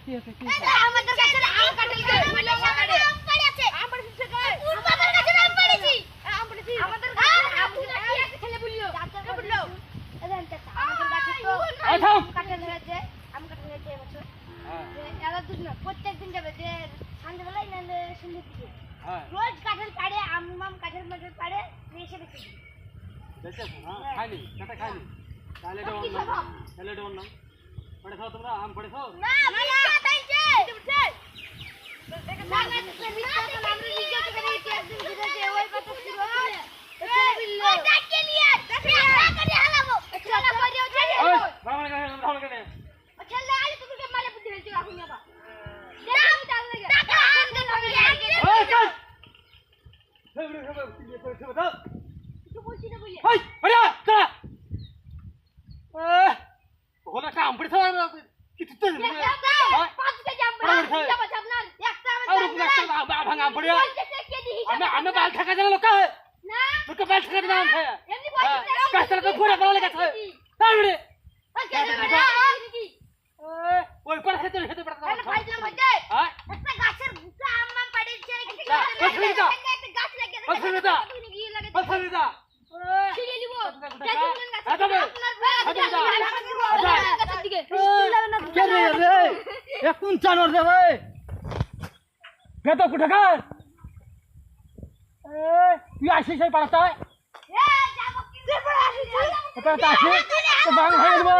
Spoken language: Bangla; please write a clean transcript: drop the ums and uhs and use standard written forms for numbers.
কি আছে আমাদের কাছে আম কাঁঠাল গাছ বলে আমাদের আম পড়ে আছে আম পড়েছে কই ওর বাবার কাছে আম পড়েছি আম পড়েছি আমাদের কাছে আম কি একটা ছেলে বললো কে বললো এদান চাচা আমাদের কাছে তো আম কাঁঠাল হয়েছে এবছর হ্যাঁ এরা দুজন প্রত্যেকদিন যাবে যে সন্ধ্যাবেলায় না সন্ধ্যার দিকে হ্যাঁ রোজ কাঁঠাল পাড়ে আম কাঁঠাল পাড়ে এসে বেঁচে বেঁচে হ্যাঁ খাইনি সেটা খাইনি তাহলে এটা অন্য পড়ে খাও তোমরা আম পড়ে খাও না মিথ্যা তাইছে উঠে না না মিথ্যা তো আমরা নিজে থেকে নিতে একদিন দিয়েছে ওই কথা ছিল ছেলে বিল্লো ডাকে নিয়ে দেখে করে হালাবো চলা করে চলে ওই ভালো করে ছেলে আইলে তোকে মারে বুদ্ধি ফেলছি এখন বাবা দেখ ডাল লাগে টাকা আনতে হবে আগে ওই চল হবে দাও কিছু বলছি না বলে ওই আরে চল ওলা কাম পড়ে খাও কি তুই পাঁচ কেজি আম পড়ে যাবে আপনার একটা ভাঙা পড়ে আমি বাল ঠেকা দিলাম লোক না তোকে বাল ঠেকা দিলাম এমনি বলছি কাস্টল তো ঘুরে বলা লেগেছে তাই রে ওই পড়ে খেতে পড়ে আরে ফাইজলাম হইছে হ্যাঁ একটা গাছের গুটা আম পাড়িছে একটা গাছ লাগে পছন্দিদা ছিড়ে নিব এখন চানোর দে ভাই বেতো কুঠে খাস তুই আসিস সেই পাড়াতে এ যাব কি করে আসিস আসি তো বাং হয়ে যাবো